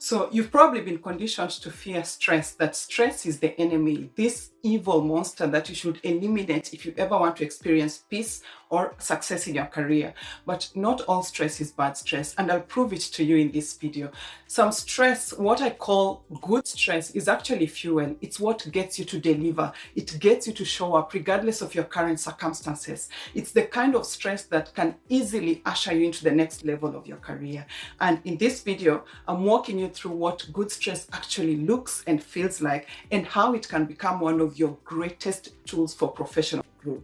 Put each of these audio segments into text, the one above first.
So you've probably been conditioned to fear stress, that stress is the enemy, this evil monster that you should eliminate if you ever want to experience peace or success in your career. But not all stress is bad stress, and I'll prove it to you in this video. Some stress, what I call good stress, is actually fuel. It's what gets you to deliver. It gets you to show up regardless of your current circumstances. It's the kind of stress that can easily usher you into the next level of your career. And in this video, I'm walking you through what good stress actually looks and feels like, and how it can become one of your greatest tools for professional growth.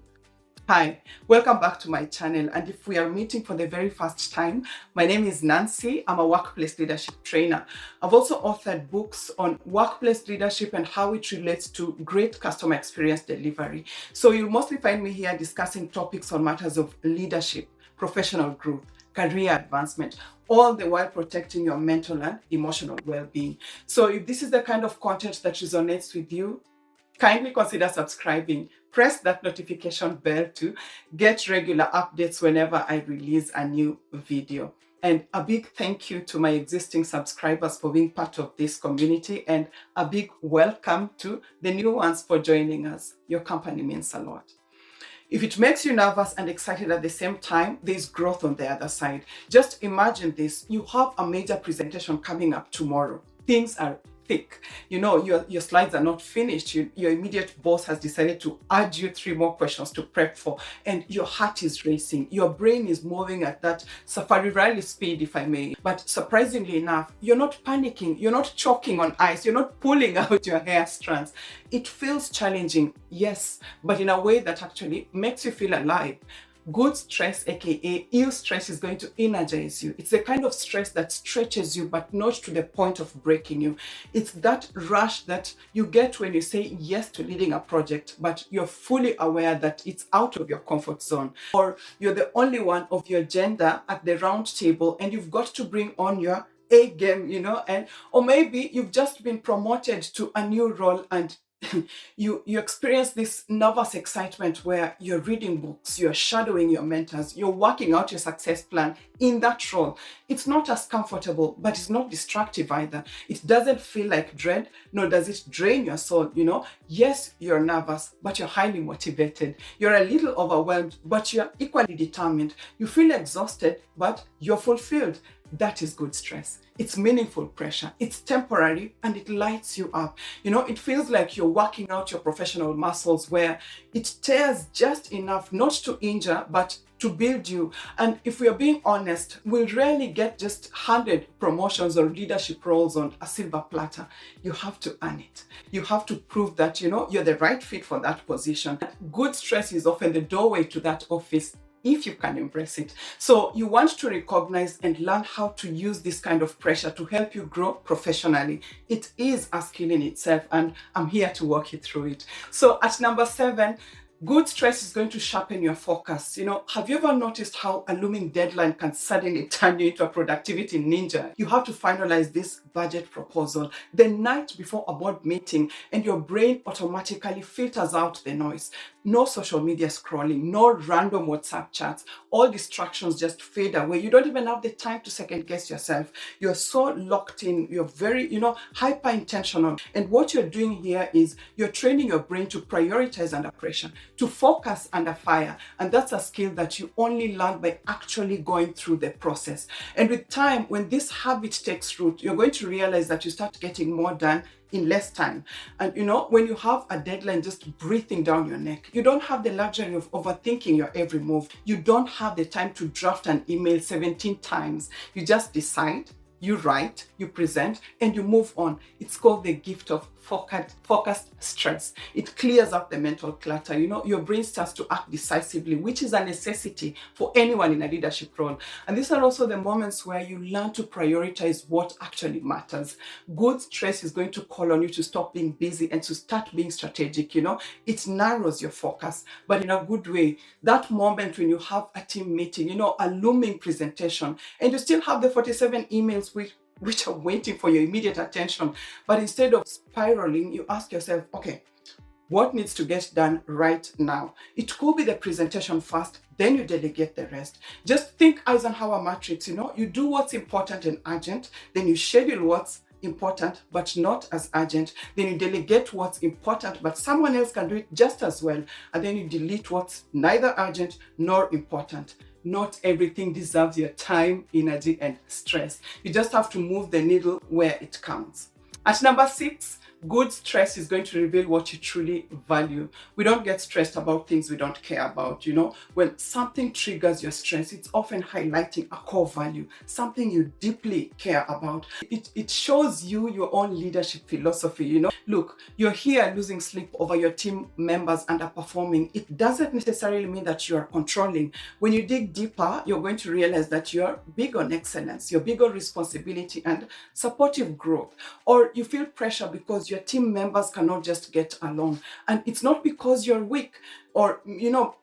Hi, welcome back to my channel. And if we are meeting for the very first time, my name is Nancy. I'm a workplace leadership trainer. I've also authored books on workplace leadership and how it relates to great customer experience delivery. So you'll mostly find me here discussing topics on matters of leadership, professional growth, career advancement, all the while protecting your mental and emotional well-being. So if this is the kind of content that resonates with you, kindly consider subscribing. Press that notification bell to get regular updates whenever I release a new video. And a big thank you to my existing subscribers for being part of this community, and a big welcome to the new ones for joining us. Your company means a lot. If it makes you nervous and excited at the same time, there's growth on the other side. Just imagine this. You have a major presentation coming up tomorrow. Things are thick. You know, your slides are not finished. Your immediate boss has decided to add you 3 more questions to prep for, and your heart is racing. Your brain is moving at that safari rally speed, if I may. But surprisingly enough, you're not panicking. You're not choking on ice. You're not pulling out your hair strands. It feels challenging, yes, but in a way that actually makes you feel alive. Good stress, aka ill stress, is going to energize you. It's the kind of stress that stretches you, but not to the point of breaking you. It's that rush that you get when you say yes to leading a project, but you're fully aware that it's out of your comfort zone. Or you're the only one of your gender at the round table and you've got to bring on your A game, or maybe you've just been promoted to a new role and you experience this nervous excitement where you're reading books, you're shadowing your mentors, you're working out your success plan in that role. It's not as comfortable, but it's not destructive either. It doesn't feel like dread, nor does it drain your soul. Yes, you're nervous, but you're highly motivated. You're a little overwhelmed, but you're equally determined. You feel exhausted, but you're fulfilled. That is good stress. It's meaningful pressure. It's temporary and it lights you up. It feels like you're working out your professional muscles where it tears just enough not to injure, but to build you. And if we are being honest, we'll rarely get just 100 promotions or leadership roles on a silver platter. You have to earn it. You have to prove that, you're the right fit for that position. Good stress is often the doorway to that office, if you can embrace it. So you want to recognize and learn how to use this kind of pressure to help you grow professionally. It is a skill in itself, and I'm here to walk you through it. So at number 7, good stress is going to sharpen your focus. Have you ever noticed how a looming deadline can suddenly turn you into a productivity ninja? You have to finalize this budget proposal the night before a board meeting, and your brain automatically filters out the noise. No social media scrolling, no random WhatsApp chats. All distractions just fade away. You don't even have the time to second guess yourself. You're so locked in. You're very, hyper intentional. And what you're doing here is you're training your brain to prioritize under pressure, to focus under fire. And that's a skill that you only learn by actually going through the process. And with time, when this habit takes root, you're going to realize that you start getting more done in less time. And when you have a deadline just breathing down your neck, you don't have the luxury of overthinking your every move. You don't have the time to draft an email 17 times. You just decide, you write, you present, and you move on. It's called the gift of focused stress. It clears up the mental clutter. Your brain starts to act decisively, which is a necessity for anyone in a leadership role. And these are also the moments where you learn to prioritize what actually matters. Good stress is going to call on you to stop being busy and to start being strategic. It narrows your focus, but in a good way. That moment when you have a team meeting, a looming presentation, and you still have the 47 emails which are waiting for your immediate attention. But instead of spiraling, you ask yourself, okay, what needs to get done right now? It could be the presentation first, then you delegate the rest. Just think Eisenhower matrix, you do what's important and urgent, then you schedule what's important but not as urgent. Then you delegate what's important but someone else can do it just as well. And then you delete what's neither urgent nor important. Not everything deserves your time, energy, and stress. You just have to move the needle where it counts. At number 6, good stress is going to reveal what you truly value. We don't get stressed about things we don't care about, When something triggers your stress, it's often highlighting a core value, something you deeply care about. It shows you your own leadership philosophy, Look, you're here losing sleep over your team members underperforming. It doesn't necessarily mean that you are controlling. When you dig deeper, you're going to realize that you're big on excellence, you're big on responsibility and supportive growth. Or you feel pressure because your team members cannot just get along. And it's not because you're weak, or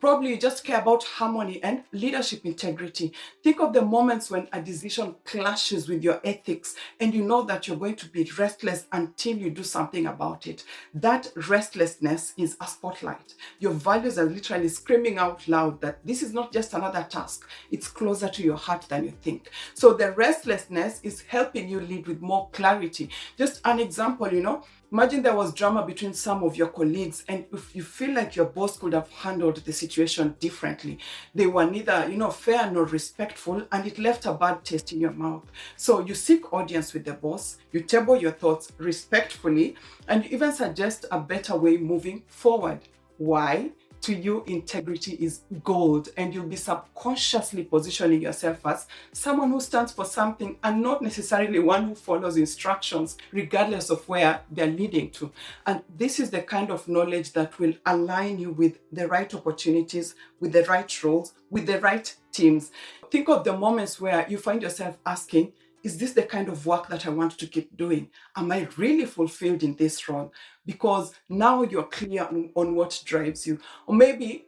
probably you just care about harmony and leadership integrity. Think of the moments when a decision clashes with your ethics and you know that you're going to be restless until you do something about it. That restlessness is a spotlight. Your values are literally screaming out loud that this is not just another task, it's closer to your heart than you think. So the restlessness is helping you lead with more clarity. Just an example, imagine there was drama between some of your colleagues and if you feel like your boss could have handled the situation differently. They were neither, fair nor respectful, and it left a bad taste in your mouth. So you seek audience with the boss, you table your thoughts respectfully, and you even suggest a better way moving forward. Why? To you, integrity is gold, and you'll be subconsciously positioning yourself as someone who stands for something and not necessarily one who follows instructions, regardless of where they're leading to. And this is the kind of knowledge that will align you with the right opportunities, with the right roles, with the right teams. Think of the moments where you find yourself asking, is this the kind of work that I want to keep doing? Am I really fulfilled in this role? Because now you're clear on what drives you. Or maybe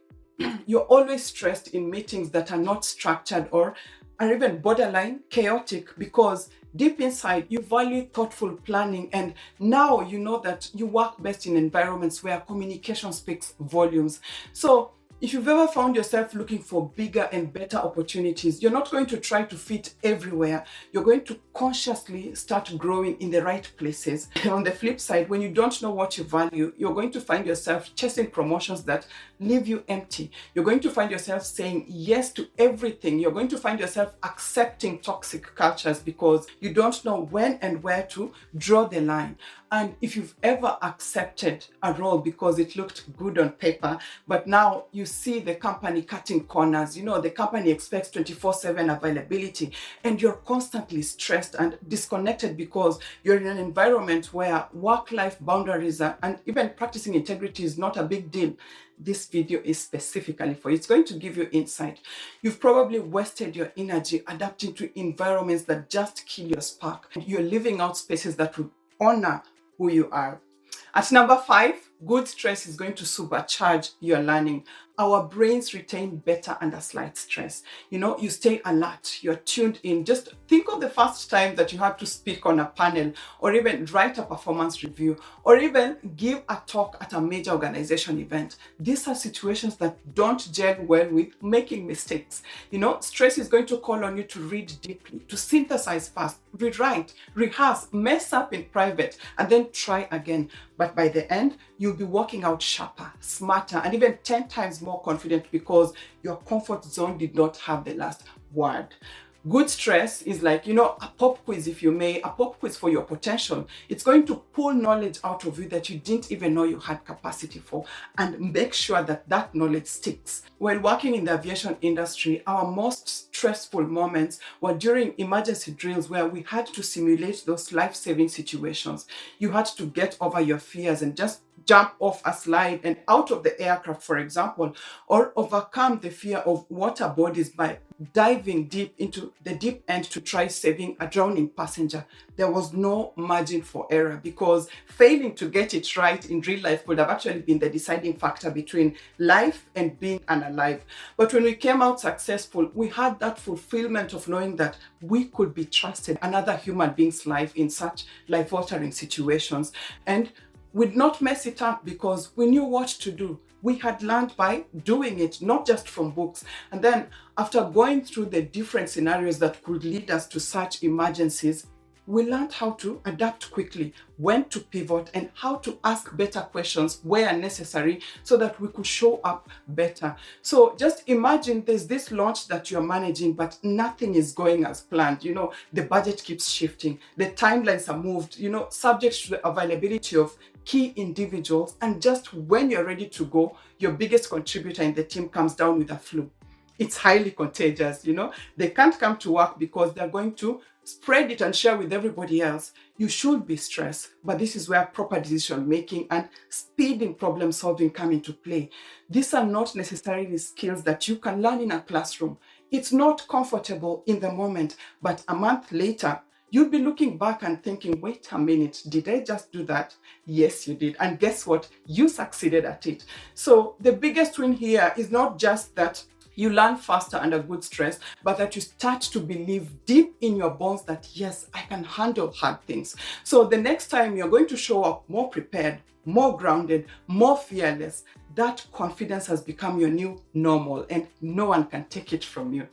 you're always stressed in meetings that are not structured or are even borderline chaotic because deep inside you value thoughtful planning, and now you know that you work best in environments where communication speaks volumes. So if you've ever found yourself looking for bigger and better opportunities, you're not going to try to fit everywhere. You're going to consciously start growing in the right places. On the flip side, when you don't know what you value, you're going to find yourself chasing promotions that leave you empty. You're going to find yourself saying yes to everything. You're going to find yourself accepting toxic cultures because you don't know when and where to draw the line. And if you've ever accepted a role because it looked good on paper, but now you see the company cutting corners, the company expects 24/7 availability, and you're constantly stressed and disconnected because you're in an environment where work-life boundaries and even practicing integrity is not a big deal. This video is specifically for you. It's going to give you insight. You've probably wasted your energy adapting to environments that just kill your spark. You're living out spaces that would honor who you are. At number 5, good stress is going to supercharge your learning. Our brains retain better under slight stress. You stay alert, you're tuned in. Just think of the first time that you had to speak on a panel, or even write a performance review, or even give a talk at a major organization event. These are situations that don't gel well with making mistakes. Stress is going to call on you to read deeply, to synthesize fast, rewrite, rehearse, mess up in private, and then try again. But by the end, you'll be walking out sharper, smarter, and even 10 times more confident because your comfort zone did not have the last word. Good stress is like, a pop quiz, if you may, a pop quiz for your potential. It's going to pull knowledge out of you that you didn't even know you had capacity for, and make sure that that knowledge sticks. While working in the aviation industry, our most stressful moments were during emergency drills where we had to simulate those life-saving situations. You had to get over your fears and just jump off a slide and out of the aircraft, for example, or overcome the fear of water bodies by diving deep into the deep end to try saving a drowning passenger. There was no margin for error because failing to get it right in real life would have actually been the deciding factor between life and being unalive. But when we came out successful, we had that fulfillment of knowing that we could be trusted another human being's life in such life-altering situations. And we'd not mess it up because we knew what to do. We had learned by doing it, not just from books. And then after going through the different scenarios that could lead us to such emergencies, we learned how to adapt quickly, when to pivot, and how to ask better questions where necessary so that we could show up better. So just imagine there's this launch that you're managing, but nothing is going as planned. The budget keeps shifting, the timelines are moved, subject to the availability of key individuals. And just when you're ready to go, your biggest contributor in the team comes down with a flu. It's highly contagious. They can't come to work because they're going to spread it and share with everybody else. You should be stressed, but this is where proper decision making and speed in problem solving come into play. These are not necessarily skills that you can learn in a classroom. It's not comfortable in the moment, but a month later, you'll be looking back and thinking, wait a minute, did I just do that? Yes, you did. And guess what? You succeeded at it. So the biggest win here is not just that you learn faster under good stress, but that you start to believe deep in your bones that, yes, I can handle hard things. So the next time you're going to show up more prepared, more grounded, more fearless, that confidence has become your new normal and no one can take it from you.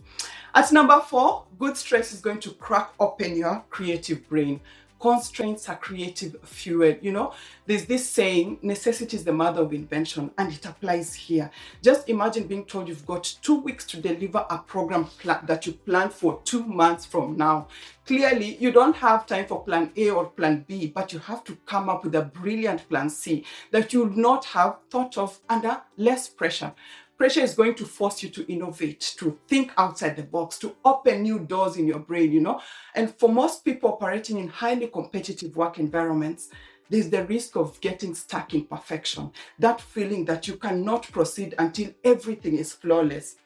At number 4, good stress is going to crack open your creative brain. Constraints are creative fuel. There's this saying, necessity is the mother of invention, and it applies here. Just imagine being told you've got 2 weeks to deliver a program that you planned for 2 months from now. Clearly, you don't have time for plan A or plan B, but you have to come up with a brilliant plan C that you would not have thought of under less pressure. Pressure is going to force you to innovate, to think outside the box, to open new doors in your brain. And for most people operating in highly competitive work environments, there's the risk of getting stuck in perfection, that feeling that you cannot proceed until everything is flawless.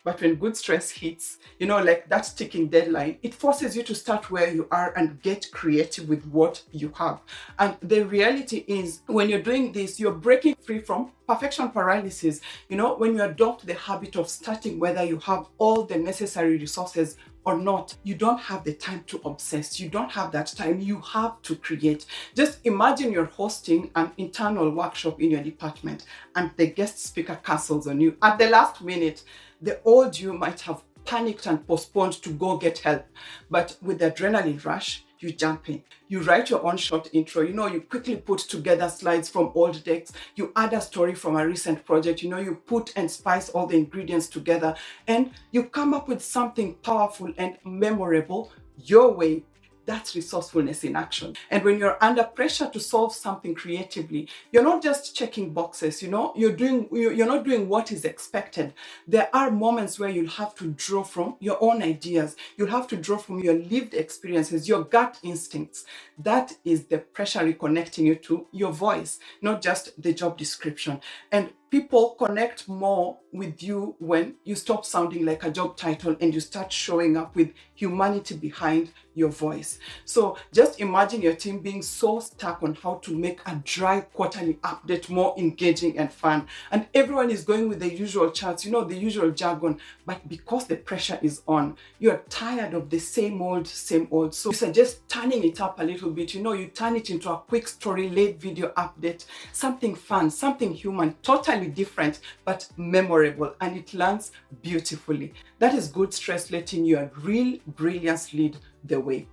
But when good stress hits, like that ticking deadline, it forces you to start where you are and get creative with what you have. And the reality is, when you're doing this, you're breaking free from perfection paralysis. When you adopt the habit of starting whether you have all the necessary resources or not, you don't have the time to obsess. You don't have that time. You have to create. Just imagine you're hosting an internal workshop in your department and the guest speaker cancels on you at the last minute. The old you might have panicked and postponed to go get help. But with the adrenaline rush, you jump in. You write your own short intro. You quickly put together slides from old decks. You add a story from a recent project. You put and spice all the ingredients together and you come up with something powerful and memorable your way. That's resourcefulness in action. And when you're under pressure to solve something creatively, you're not just checking boxes, you're not doing what is expected. There are moments where you'll have to draw from your own ideas. You'll have to draw from your lived experiences, your gut instincts. That is the pressure reconnecting you to your voice, not just the job description. And people connect more with you when you stop sounding like a job title and you start showing up with humanity behind your voice. So just imagine your team being so stuck on how to make a dry quarterly update more engaging and fun. And everyone is going with the usual charts, the usual jargon. But because the pressure is on, you're tired of the same old. So you suggest turning it up a little bit. You turn it into a quick story, late video update, something fun, something human, totally different, but memorable, and it lands beautifully. That is good stress letting your real brilliance lead the way.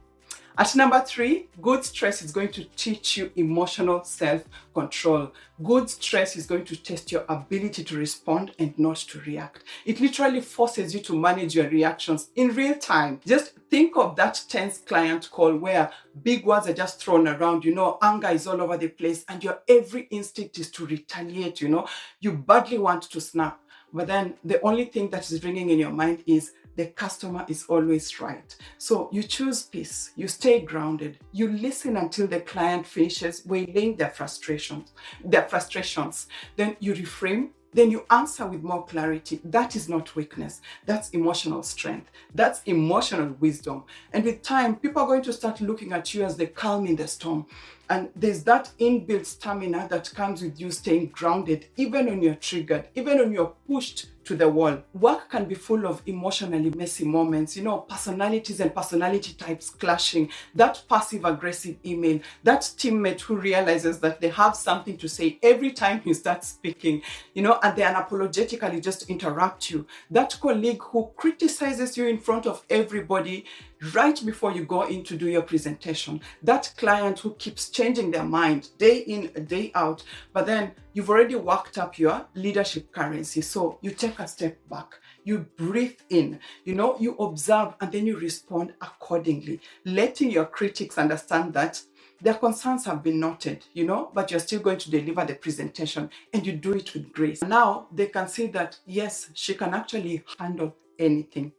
At number 3, good stress is going to teach you emotional self-control. Good stress is going to test your ability to respond and not to react. It literally forces you to manage your reactions in real time. Just think of that tense client call where big words are just thrown around, anger is all over the place and your every instinct is to retaliate, you badly want to snap. But then the only thing that is ringing in your mind is the customer is always right. So you choose peace, you stay grounded, you listen until the client finishes waylaying their frustrations. Then you reframe, then you answer with more clarity. That is not weakness. That's emotional strength. That's emotional wisdom. And with time, people are going to start looking at you as the calm in the storm. And there's that inbuilt stamina that comes with you staying grounded, even when you're triggered, even when you're pushed to the wall. Work can be full of emotionally messy moments, personalities and personality types clashing, that passive aggressive email, that teammate who realizes that they have something to say every time you start speaking, and they unapologetically just interrupt you, that colleague who criticizes you in front of everybody, right before you go in to do your presentation. That client who keeps changing their mind day in, day out, but then you've already worked up your leadership currency. So you take a step back, you breathe in, you observe, and then you respond accordingly, letting your critics understand that their concerns have been noted, but you're still going to deliver the presentation, and you do it with grace. Now they can see that, yes, she can actually handle anything.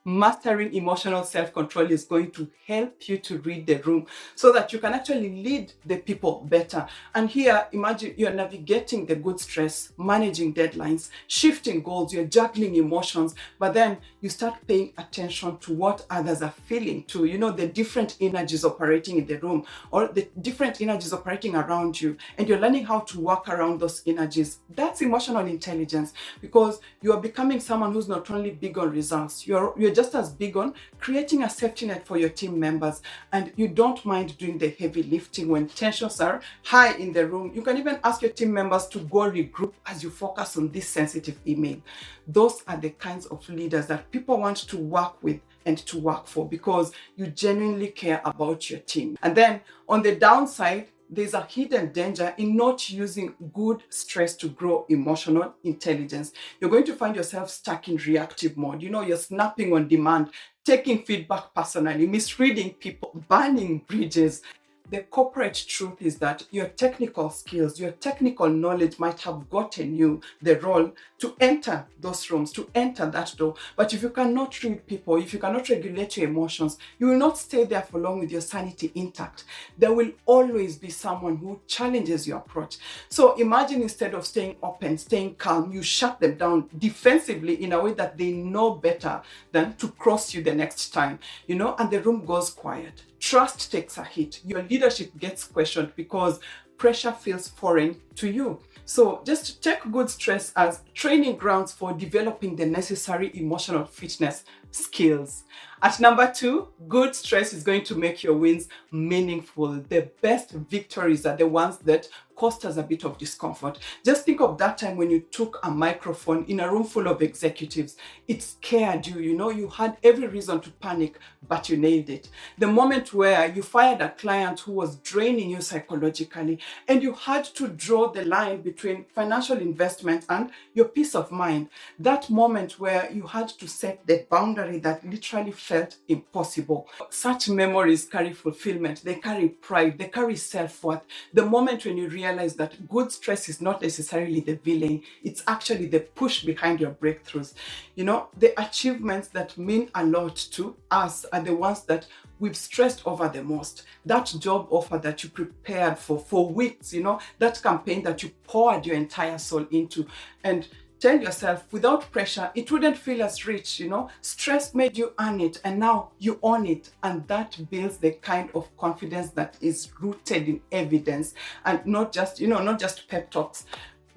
Mastering emotional self-control is going to help you to read the room so that you can actually lead the people better. And here, imagine you're navigating the good stress, managing deadlines, shifting goals, you're juggling emotions, but then you start paying attention to what others are feeling too. The different energies operating in the room or the different energies operating around you, and you're learning how to work around those energies. That's emotional intelligence, because you are becoming someone who's not only big on results, you're just as big on creating a safety net for your team members, and you don't mind doing the heavy lifting when tensions are high in the room. You can even ask your team members to go regroup as you focus on this sensitive email. Those are the kinds of leaders that people want to work with and to work for, because you genuinely care about your team. And then on the downside, there's a hidden danger in not using good stress to grow emotional intelligence. You're going to find yourself stuck in reactive mode. You're snapping on demand, taking feedback personally, misreading people, burning bridges. The corporate truth is that your technical skills, your technical knowledge might have gotten you the role to enter those rooms, to enter that door. But if you cannot read people, if you cannot regulate your emotions, you will not stay there for long with your sanity intact. There will always be someone who challenges your approach. So imagine, instead of staying open, staying calm, you shut them down defensively in a way that they know better than to cross you the next time, and the room goes quiet. Trust takes a hit. Your leadership gets questioned because pressure feels foreign to you. So just take good stress as training grounds for developing the necessary emotional fitness skills. At number 2, good stress is going to make your wins meaningful. The best victories are the ones that cost us a bit of discomfort. Just think of that time when you took a microphone in a room full of executives. It scared you, you had every reason to panic, but you nailed it. The moment where you fired a client who was draining you psychologically, and you had to draw the line between financial investment and your peace of mind. That moment where you had to set the boundary that literally felt impossible. Such memories carry fulfillment, they carry pride, they carry self-worth. The moment when you realize that good stress is not necessarily the villain, it's actually the push behind your breakthroughs. The achievements that mean a lot to us are the ones that we've stressed over the most. That job offer that you prepared for weeks, that campaign that you poured your entire soul into. And tell yourself, without pressure, it wouldn't feel as rich, Stress made you earn it, and now you own it. And that builds the kind of confidence that is rooted in evidence and not just pep talks.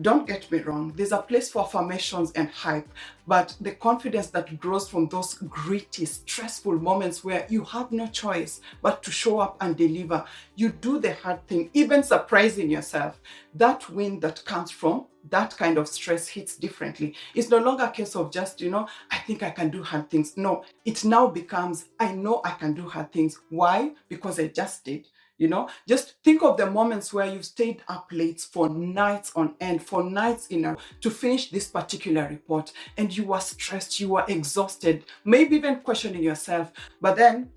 Don't get me wrong, there's a place for affirmations and hype, but the confidence that grows from those gritty, stressful moments where you have no choice but to show up and deliver. You do the hard thing, even surprising yourself. That win that comes from that kind of stress hits differently. It's no longer a case of just, I think I can do hard things. No, it now becomes, I know I can do hard things. Why? Because I just did. Just think of the moments where you stayed up late for nights on end, for nights to finish this particular report, and you were stressed, you were exhausted, maybe even questioning yourself. But then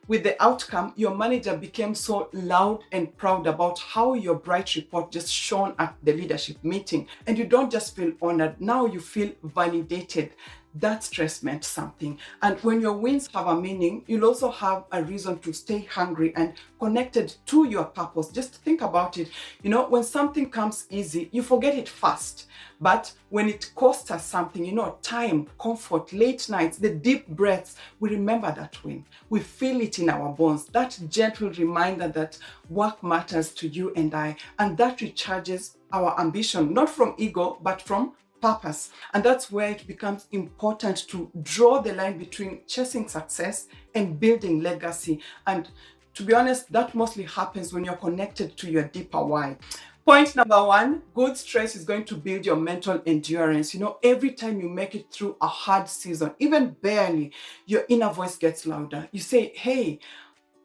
with the outcome, your manager became so loud and proud about how your bright report just shone at the leadership meeting. And you don't just feel honored, now you feel validated. That stress meant something. And when your wins have a meaning, you'll also have a reason to stay hungry and connected to your purpose. Just think about it. When something comes easy, you forget it fast. But when it costs us something, time, comfort, late nights, the deep breaths, we remember that win. We feel it in our bones. That gentle reminder that work matters to you and I. And that recharges our ambition, not from ego, but from purpose. And that's where it becomes important to draw the line between chasing success and building legacy. And to be honest, that mostly happens when you're connected to your deeper why. Point number one, good stress is going to build your mental endurance. Every time you make it through a hard season, even barely, your inner voice gets louder. You say, hey,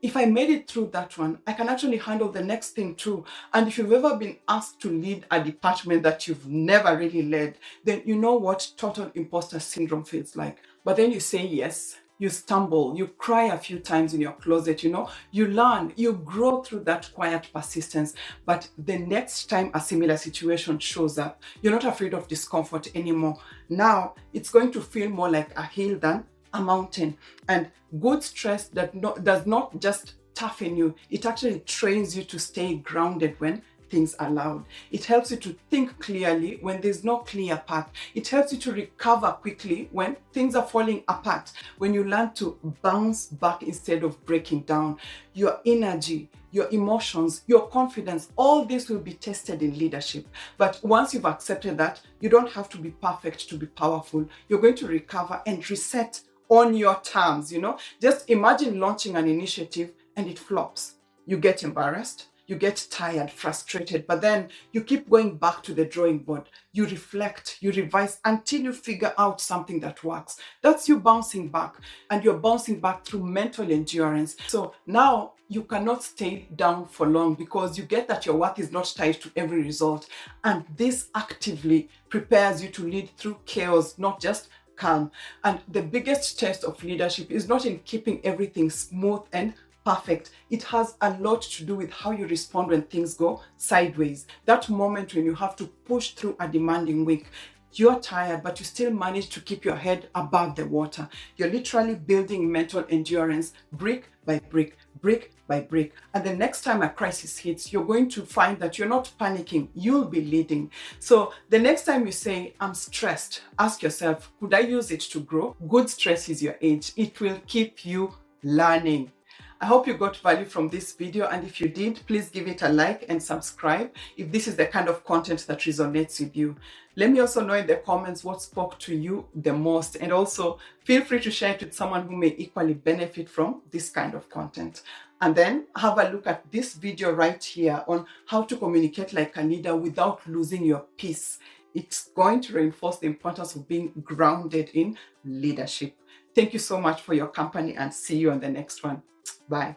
if I made it through that one, I can actually handle the next thing too. And if you've ever been asked to lead a department that you've never really led, then you know what total imposter syndrome feels like. But then you say yes, you stumble, you cry a few times in your closet, you learn, you grow through that quiet persistence. But the next time a similar situation shows up, you're not afraid of discomfort anymore. Now it's going to feel more like a hill than a mountain. And good stress does not just toughen you, it actually trains you to stay grounded when things are loud. It helps you to think clearly when there's no clear path. It helps you to recover quickly when things are falling apart. When you learn to bounce back instead of breaking down, your energy, your emotions, your confidence, all this will be tested in leadership. But once you've accepted that, you don't have to be perfect to be powerful. You're going to recover and reset on your terms. Just imagine launching an initiative and it flops. You get embarrassed, you get tired, frustrated, but then you keep going back to the drawing board. You reflect, you revise until you figure out something that works. That's you bouncing back, and you're bouncing back through mental endurance. So now you cannot stay down for long because you get that your work is not tied to every result. And this actively prepares you to lead through chaos, not just calm. And the biggest test of leadership is not in keeping everything smooth and perfect. It has a lot to do with how you respond when things go sideways. That moment when you have to push through a demanding week. You're tired, but you still manage to keep your head above the water. You're literally building mental endurance brick by brick, brick by brick. And the next time a crisis hits, you're going to find that you're not panicking, you'll be leading. So the next time you say, I'm stressed, ask yourself, could I use it to grow? Good stress is your edge. It will keep you learning. I hope you got value from this video, and if you did, please give it a like and subscribe if this is the kind of content that resonates with you. Let me also know in the comments what spoke to you the most, and also feel free to share it with someone who may equally benefit from this kind of content. And then have a look at this video right here on how to communicate like a leader without losing your peace. It's going to reinforce the importance of being grounded in leadership. Thank you so much for your company, and see you on the next one. Bye.